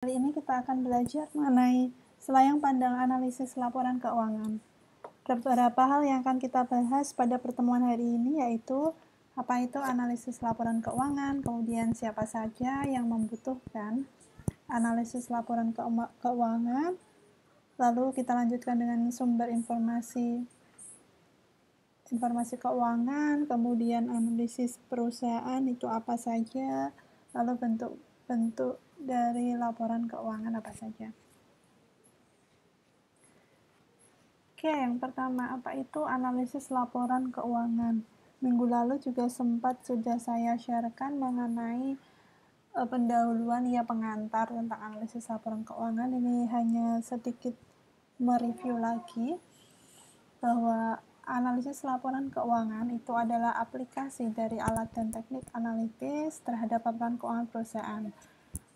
Kali ini kita akan belajar mengenai selayang pandang analisis laporan keuangan. Beberapa hal yang akan kita bahas pada pertemuan hari ini yaitu apa itu analisis laporan keuangan, kemudian siapa saja yang membutuhkan analisis laporan keuangan, lalu kita lanjutkan dengan sumber informasi keuangan, kemudian analisis perusahaan itu apa saja, lalu bentuk dari laporan keuangan apa saja. Oke, yang pertama, apa itu analisis laporan keuangan? Minggu lalu juga sudah saya sharekan mengenai pendahuluan pengantar tentang analisis laporan keuangan. Ini hanya sedikit mereview lagi bahwa analisis laporan keuangan itu adalah aplikasi dari alat dan teknik analitis terhadap laporan keuangan perusahaan.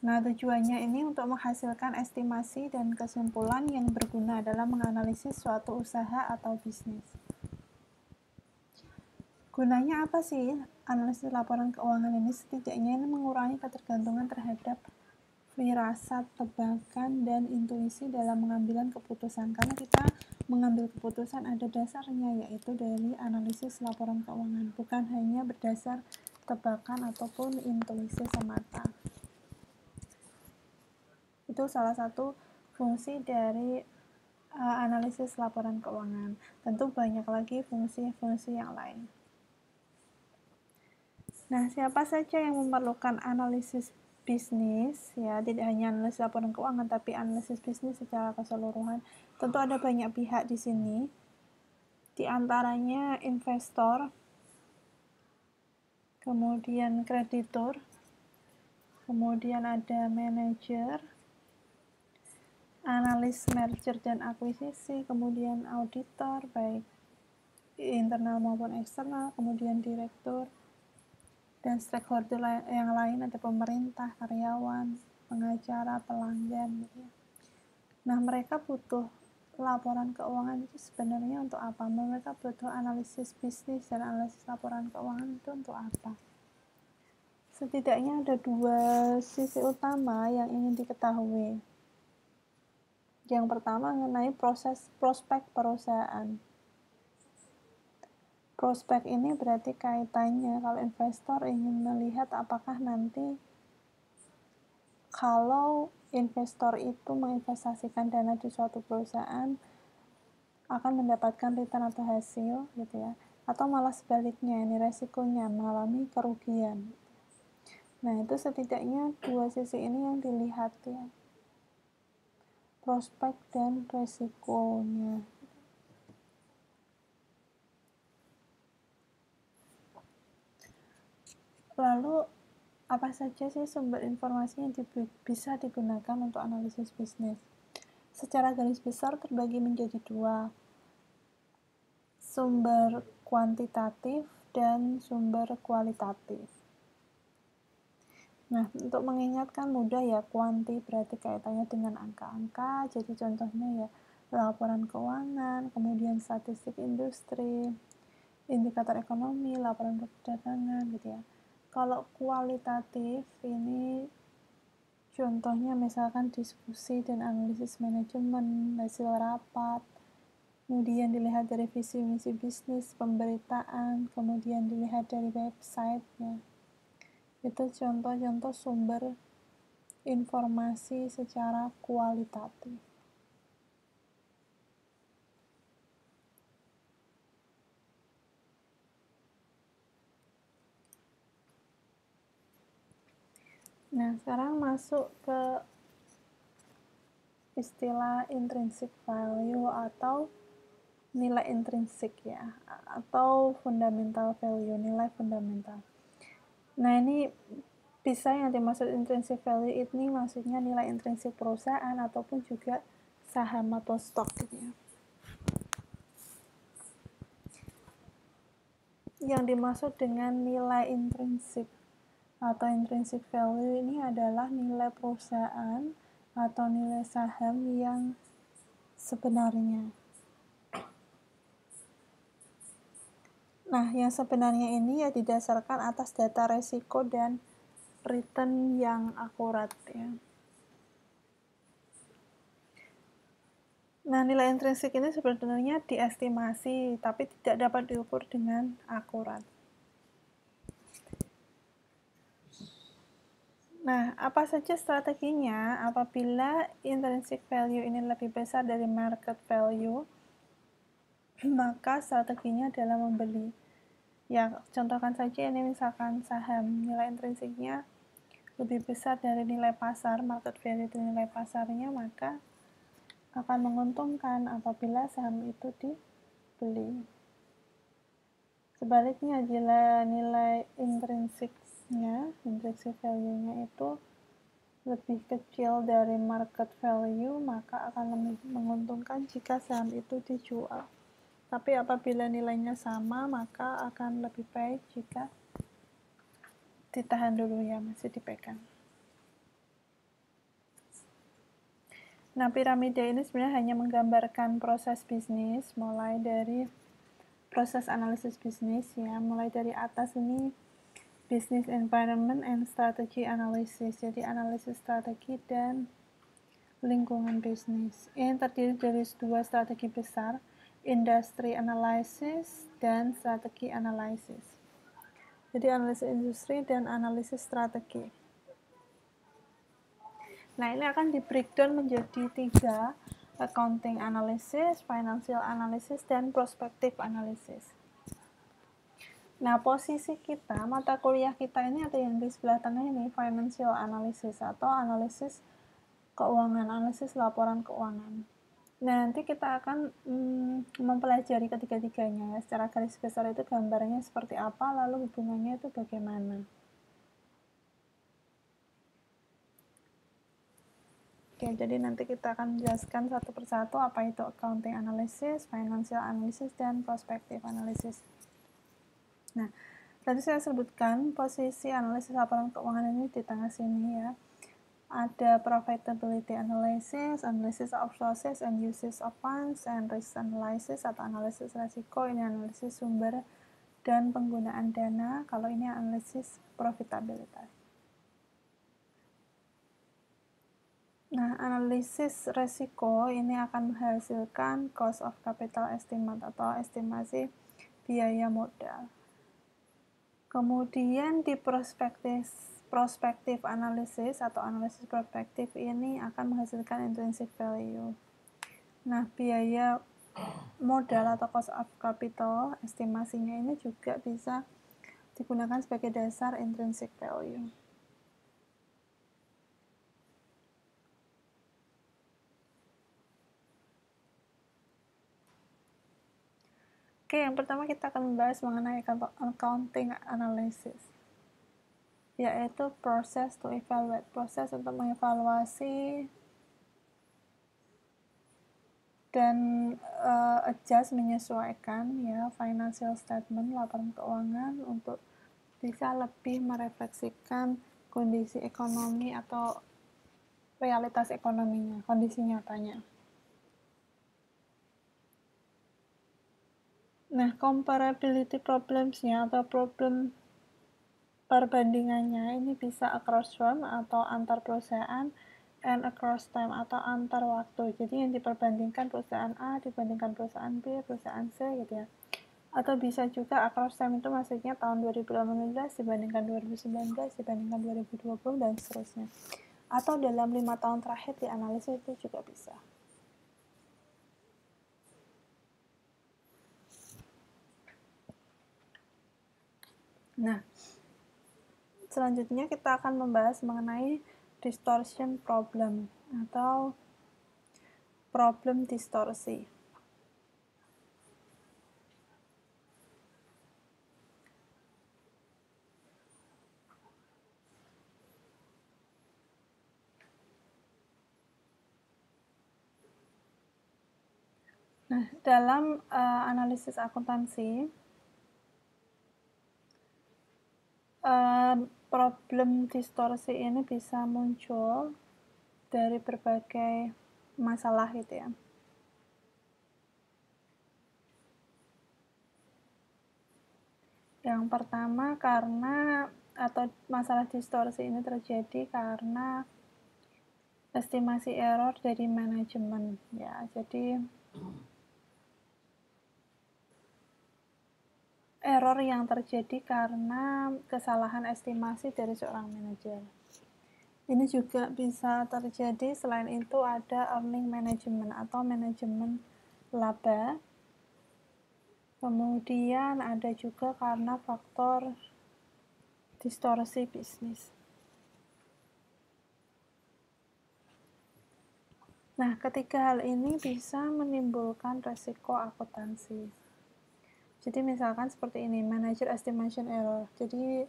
Nah, tujuannya ini untuk menghasilkan estimasi dan kesimpulan yang berguna dalam menganalisis suatu usaha atau bisnis. Gunanya apa sih analisis laporan keuangan ini? Setidaknya ini mengurangi ketergantungan terhadap firasat, tebakan, dan intuisi dalam mengambil keputusan. Karena kita mengambil keputusan ada dasarnya, yaitu dari analisis laporan keuangan, bukan hanya berdasar tebakan ataupun intuisi semata. Itu salah satu fungsi dari analisis laporan keuangan. Tentu banyak lagi fungsi-fungsi yang lain. Nah, siapa saja yang memerlukan analisis bisnis, ya, tidak hanya analisis laporan keuangan, tapi analisis bisnis secara keseluruhan. Tentu ada banyak pihak di sini, di antaranya investor, kemudian kreditur, kemudian ada manajer, analis merger dan akuisisi, kemudian auditor, baik internal maupun eksternal, kemudian direktur, dan stakeholder yang lain ada pemerintah, karyawan, pengacara, pelanggan, gitu ya. Nah, mereka butuh laporan keuangan itu sebenarnya untuk apa? Mereka butuh analisis bisnis dan analisis laporan keuangan itu untuk apa? Setidaknya ada dua sisi utama yang ingin diketahui. Yang pertama mengenai proses prospek perusahaan. Prospek ini berarti kaitannya kalau investor ingin melihat apakah nanti kalau investor itu menginvestasikan dana di suatu perusahaan akan mendapatkan return atau hasil gitu ya, atau malah sebaliknya, ini resikonya mengalami kerugian. Nah, itu setidaknya dua sisi ini yang dilihat ya, prospek dan resikonya. Lalu apa saja sih sumber informasi yang bisa digunakan untuk analisis bisnis? Secara garis besar terbagi menjadi dua, sumber kuantitatif dan sumber kualitatif. Nah, untuk mengingatkan mudah ya, kuanti berarti kaitannya dengan angka-angka, jadi contohnya ya laporan keuangan, kemudian statistik industri, indikator ekonomi, laporan perdagangan gitu ya. Kalau kualitatif ini contohnya misalkan diskusi dan analisis manajemen, hasil rapat, kemudian dilihat dari visi misi bisnis, pemberitaan, kemudian dilihat dari website ya. Itu contoh-contoh sumber informasi secara kualitatif. Nah, sekarang masuk ke istilah intrinsic value atau nilai intrinsik ya, atau fundamental value, nilai fundamental. Nah, ini bisa yang dimaksud intrinsic value ini maksudnya nilai intrinsik perusahaan ataupun juga saham atau stok gitu ya. Yang dimaksud dengan nilai intrinsik atau intrinsic value ini adalah nilai perusahaan atau nilai saham yang sebenarnya. Nah, yang sebenarnya ini ya didasarkan atas data resiko dan return yang akurat ya. Nah, nilai intrinsik ini sebenarnya diestimasi, tapi tidak dapat diukur dengan akurat. Nah, apa saja strateginya apabila intrinsic value ini lebih besar dari market value? Maka strateginya adalah membeli. Ya, contohkan saja ini misalkan saham, nilai intrinsiknya lebih besar dari nilai pasar, market value itu nilai pasarnya, maka akan menguntungkan apabila saham itu dibeli. Sebaliknya, jika nilai intrinsiknya, intrinsic value-nya itu lebih kecil dari market value, maka akan lebih menguntungkan jika saham itu dijual. Tapi apabila nilainya sama, maka akan lebih baik jika ditahan dulu ya, masih dipegang. Nah, piramida ini sebenarnya hanya menggambarkan proses bisnis, mulai dari proses analisis bisnis ya, mulai dari atas ini business environment and strategy analysis. Jadi analisis strategi dan lingkungan bisnis. Ini terdiri dari dua strategi besar, industry analysis dan strategi analysis. Jadi analisis industri dan analisis strategi. Nah, ini akan di breakdown menjadi 3, accounting analysis, financial analysis, dan prospective analysis. Nah, posisi kita, mata kuliah kita ini ada yang di sebelah tengah ini, financial analysis atau analisis keuangan, analisis laporan keuangan. Nah, nanti kita akan mempelajari ketiga-tiganya ya. Secara garis besar itu gambarnya seperti apa, lalu hubungannya itu bagaimana. Oke, jadi nanti kita akan menjelaskan satu persatu apa itu accounting analysis, financial analysis, dan prospective analysis. Nah, tadi saya sebutkan posisi analisis laporan keuangan ini di tengah sini ya. Ada profitability analysis, analysis of sources and uses of funds, and risk analysis atau analisis resiko. Ini analisis sumber dan penggunaan dana. Kalau ini analisis profitabilitas. Nah, analisis resiko ini akan menghasilkan cost of capital estimate atau estimasi biaya modal. Kemudian di prospektif analysis atau analisis prospektif ini akan menghasilkan intrinsic value. Nah, biaya modal atau cost of capital estimasinya ini juga bisa digunakan sebagai dasar intrinsic value. Oke, yang pertama kita akan membahas mengenai accounting analysis, yaitu proses to evaluate, proses untuk mengevaluasi dan adjust, menyesuaikan ya financial statement, laporan keuangan untuk bisa lebih merefleksikan kondisi ekonomi atau realitas ekonominya, kondisi nyatanya. Nah, comparability problems-nya atau problem perbandingannya ini bisa across firm atau antar perusahaan, and across time atau antar waktu. Jadi yang diperbandingkan perusahaan A dibandingkan perusahaan B, perusahaan C gitu ya. Atau bisa juga across time itu maksudnya tahun 2018 dibandingkan 2019 dibandingkan 2020 dan seterusnya. Atau dalam 5 tahun terakhir dianalisis itu juga bisa. Nah, selanjutnya kita akan membahas mengenai distortion problem atau problem distorsi. Nah, dalam analisis akuntansi, problem distorsi ini bisa muncul dari berbagai masalah gitu ya. Yang pertama karena atau masalah distorsi ini terjadi karena estimasi error dari manajemen ya. Jadi error yang terjadi karena kesalahan estimasi dari seorang manajer. Ini juga bisa terjadi, selain itu ada earning management atau manajemen laba. Kemudian ada juga karena faktor distorsi bisnis. Nah, ketiga hal ini bisa menimbulkan resiko akuntansi. Jadi misalkan seperti ini, manager estimation error. Jadi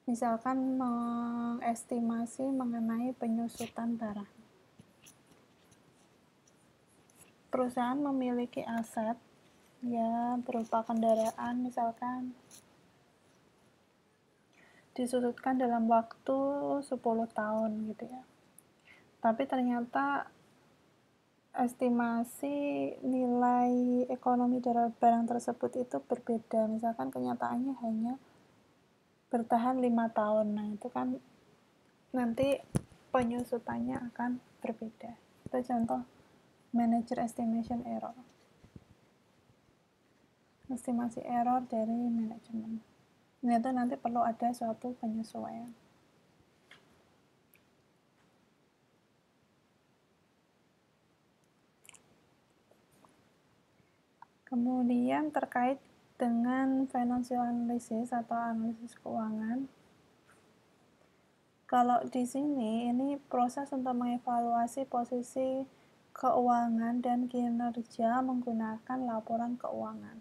misalkan mengestimasi mengenai penyusutan barang. Perusahaan memiliki aset ya berupa kendaraan, misalkan disusutkan dalam waktu 10 tahun gitu ya. Tapi ternyata estimasi nilai ekonomi dari barang tersebut itu berbeda. Misalkan kenyataannya hanya bertahan 5 tahun. Nah, itu kan nanti penyusutannya akan berbeda. Itu contoh manager estimation error. Estimasi error dari manajemen. Nah, itu nanti perlu ada suatu penyesuaian. Kemudian terkait dengan financial analysis atau analisis keuangan. Kalau di sini ini proses untuk mengevaluasi posisi keuangan dan kinerja menggunakan laporan keuangan.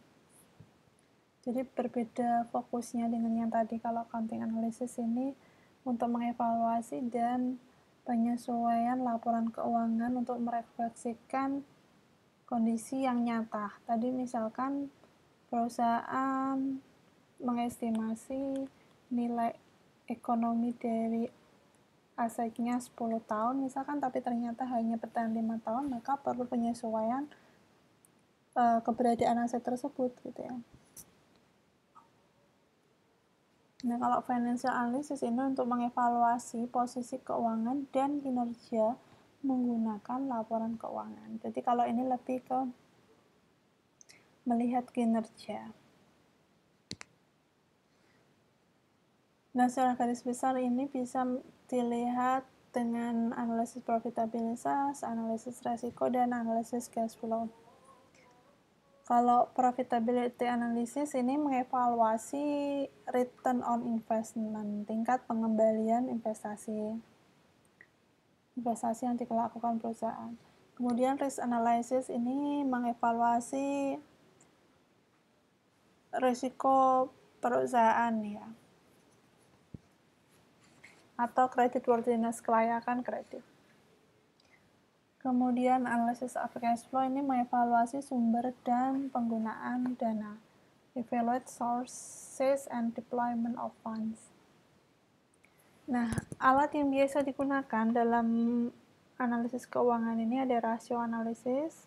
Jadi berbeda fokusnya dengan yang tadi. Kalau accounting analysis ini untuk mengevaluasi dan penyesuaian laporan keuangan untuk merefleksikan kondisi yang nyata. Tadi misalkan perusahaan mengestimasi nilai ekonomi dari asetnya 10 tahun misalkan, tapi ternyata hanya bertahan 5 tahun, maka perlu penyesuaian keberadaan aset tersebut gitu ya. Nah, kalau financial analysis ini untuk mengevaluasi posisi keuangan dan kinerja menggunakan laporan keuangan. Jadi kalau ini lebih ke melihat kinerja. Nah, secara garis besar ini bisa dilihat dengan analisis profitabilitas, analisis resiko, dan analisis cash flow. Kalau profitability analysis ini mengevaluasi return on investment, tingkat pengembalian investasi yang dilakukan perusahaan. Kemudian risk analysis ini mengevaluasi risiko perusahaan ya, atau creditworthiness, kelayakan kredit. Kemudian analisis of cash flow ini mengevaluasi sumber dan penggunaan dana, evaluate sources and deployment of funds. Nah, alat yang biasa digunakan dalam analisis keuangan ini ada rasio analisis,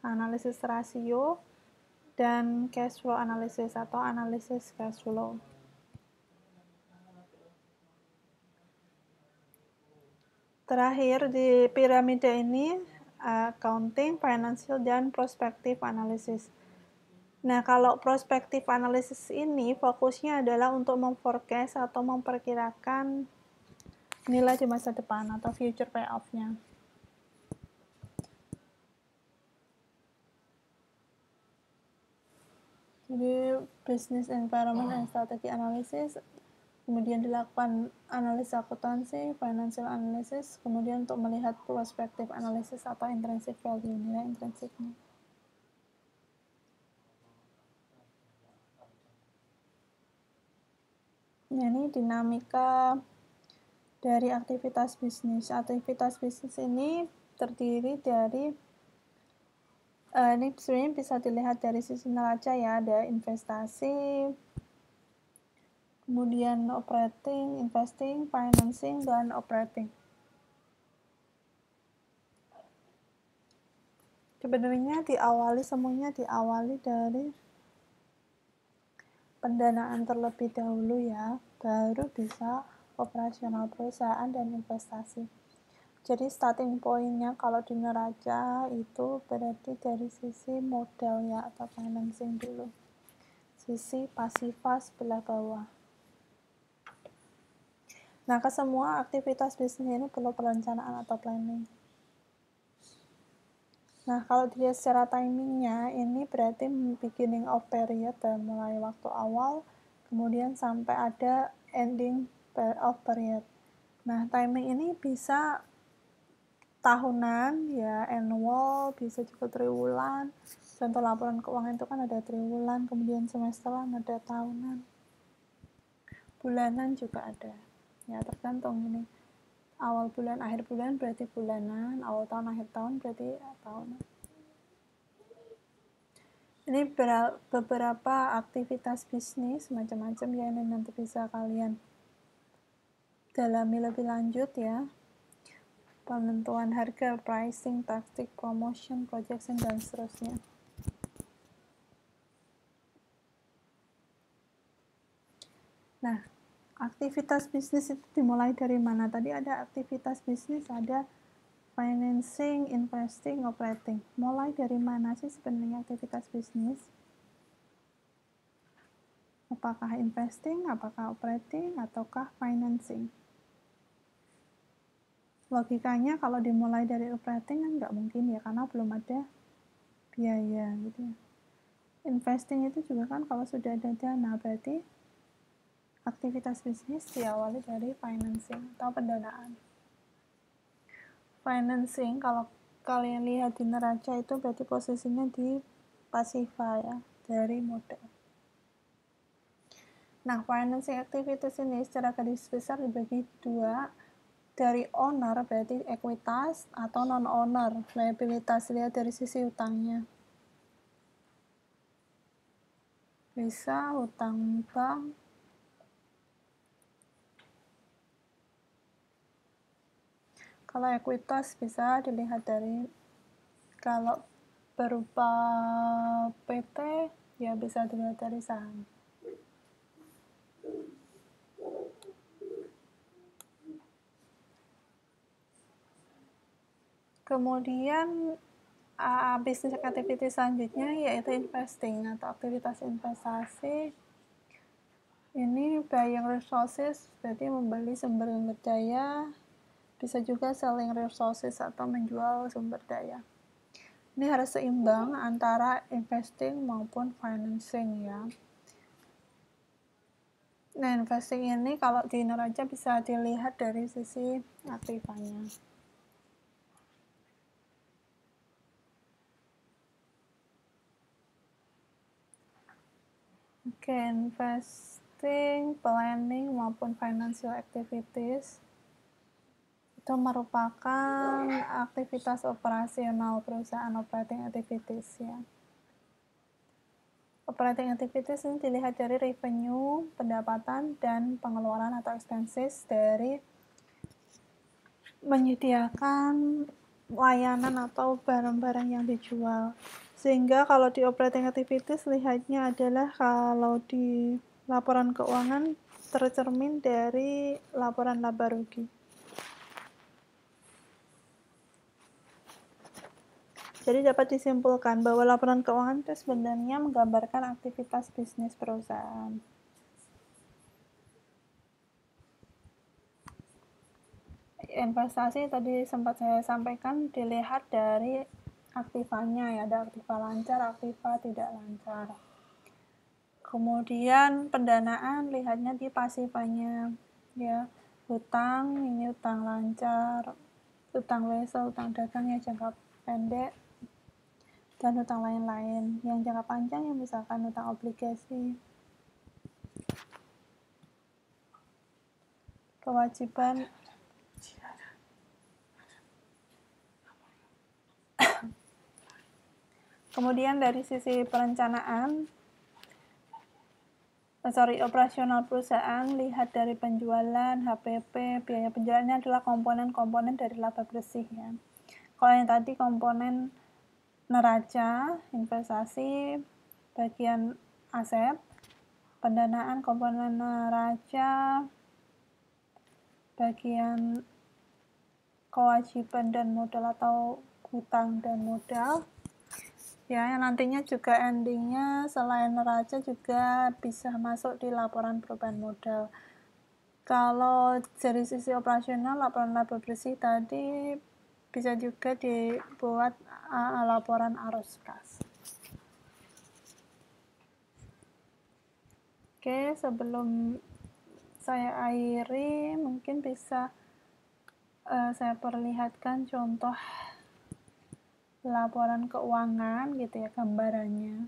analisis rasio, dan cash flow analysis atau analisis cash flow. Terakhir di piramida ini accounting, financial, dan prospective analysis. Nah, kalau prospective analysis ini fokusnya adalah untuk memforecast atau memperkirakan nilai di masa depan atau future payoff-nya. Jadi business environment and strategy analysis, kemudian dilakukan analisa akuntansi, financial analysis, kemudian untuk melihat prospective analysis atau intrinsic value, nilai intrinsiknya. Nah, ini dinamika dari aktivitas bisnis. Aktivitas bisnis ini terdiri dari ini sebenarnya bisa dilihat dari sisi neraca ya, ada investasi, kemudian operating, investing, financing, dan operating. Sebenarnya semuanya diawali dari pendanaan terlebih dahulu ya, baru bisa operasional perusahaan dan investasi. Jadi starting point-nya kalau di neraca itu berarti dari sisi modal ya atau financing dulu. Sisi pasifa sebelah bawah. Nah, ke semua aktivitas bisnis ini perlu perencanaan atau planning. Nah, kalau dilihat secara timingnya, ini berarti beginning of period, mulai waktu awal, kemudian sampai ada ending of period. Nah, timing ini bisa tahunan, ya annual, bisa juga triwulan. Contoh laporan keuangan itu kan ada triwulan, kemudian semesteran, ada tahunan. Bulanan juga ada. Ya, tergantung ini. Awal bulan, akhir bulan berarti bulanan, awal tahun, akhir tahun berarti tahunan. Ini beberapa aktivitas bisnis, macam-macam ya, ini nanti bisa kalian dalami lebih lanjut ya. Penentuan harga, pricing, taktik, promotion, projection, dan seterusnya. Nah, aktivitas bisnis itu dimulai dari mana? Tadi ada aktivitas bisnis, ada financing, investing, operating. Mulai dari mana sih sebenarnya aktivitas bisnis? Apakah investing, apakah operating, ataukah financing? Logikanya kalau dimulai dari operating kan nggak mungkin ya, karena belum ada biaya gitu ya. Investing itu juga kan kalau sudah ada dana, berarti aktivitas bisnis diawali dari financing atau pendanaan. Financing kalau kalian lihat di neraca itu berarti posisinya di pasifa ya, dari modal. Nah, financing activities ini secara garis besar dibagi dua. Dari owner berarti ekuitas atau non-owner liabilitas, lihat dari sisi utangnya. Bisa hutang bank, kalau ekuitas bisa dilihat dari, kalau berupa PT ya bisa dilihat dari saham. Kemudian bisnis activity selanjutnya yaitu investing atau aktivitas investasi. Ini buying resources, berarti membeli sumber daya, bisa juga selling resources atau menjual sumber daya. Ini harus seimbang antara investing maupun financing ya. Nah, investing ini kalau di neraca bisa dilihat dari sisi aktivanya. Oke, investing, planning, maupun financial activities itu merupakan aktivitas operasional perusahaan, operating activities ya. Operating activities ini dilihat dari revenue, pendapatan, dan pengeluaran atau expenses dari menyediakan layanan atau barang-barang yang dijual. Sehingga kalau di operating activities lihatnya adalah kalau di laporan keuangan tercermin dari laporan laba rugi. Jadi dapat disimpulkan bahwa laporan keuangan itu sebenarnya menggambarkan aktivitas bisnis perusahaan. Investasi tadi sempat saya sampaikan dilihat dari aktivanya ya, ada aktiva lancar, aktiva tidak lancar. Kemudian pendanaan lihatnya di pasifanya ya, hutang, ini hutang lancar, hutang wesel, hutang dagang ya jangka pendek, dan hutang lain-lain. Yang jangka panjang yang misalkan hutang obligasi. Kewajiban kemudian dari sisi perencanaan, operasional perusahaan, lihat dari penjualan, HPP, biaya penjualannya adalah komponen-komponen dari laba bersih ya. Kalau yang tadi komponen neraca, investasi, bagian aset, pendanaan komponen neraca, bagian kewajiban dan modal atau hutang dan modal. Ya, yang nantinya juga endingnya selain neraca juga bisa masuk di laporan perubahan modal. Kalau dari sisi operasional, laporan laba bersih tadi bisa juga dibuat laporan arus kas. Oke, sebelum saya akhiri, mungkin bisa saya perlihatkan contoh laporan keuangan gitu ya, gambarannya.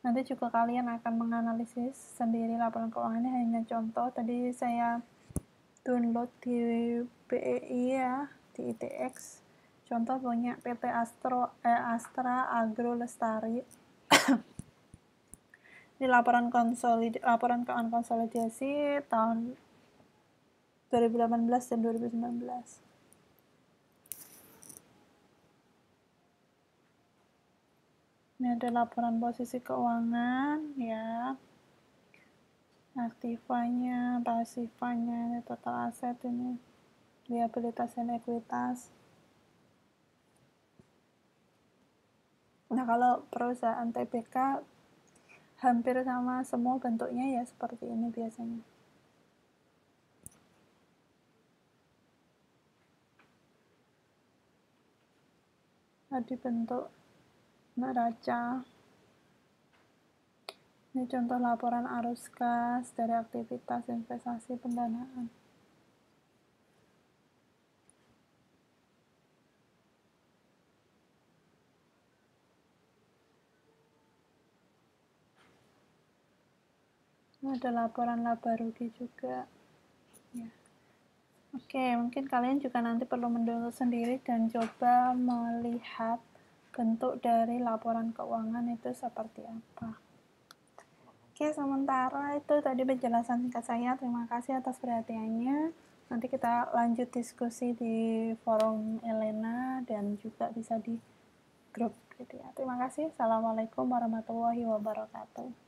Nanti juga kalian akan menganalisis sendiri laporan keuangannya, hanya contoh. Tadi saya download di BEI ya, di ITX. Contoh punya PT Astra Agro Lestari. Ini laporan keuangan konsolidasi tahun 2018 dan 2019. Ini ada laporan posisi keuangan ya, aktivanya, pasifanya, total aset ini, liabilitas dan ekuitas. Nah, kalau perusahaan TBK hampir sama semua bentuknya ya seperti ini biasanya. Tadi bentuk neraca. Ini contoh laporan arus kas dari aktivitas investasi pendanaan. Ini ada laporan laba rugi juga. Ya. Oke, mungkin kalian juga nanti perlu mendownload sendiri dan coba melihat bentuk dari laporan keuangan itu seperti apa. Oke, sementara itu tadi penjelasan singkat saya. Terima kasih atas perhatiannya. Nanti kita lanjut diskusi di forum Elena dan juga bisa di grup gitu ya. Terima kasih. Assalamualaikum warahmatullahi wabarakatuh.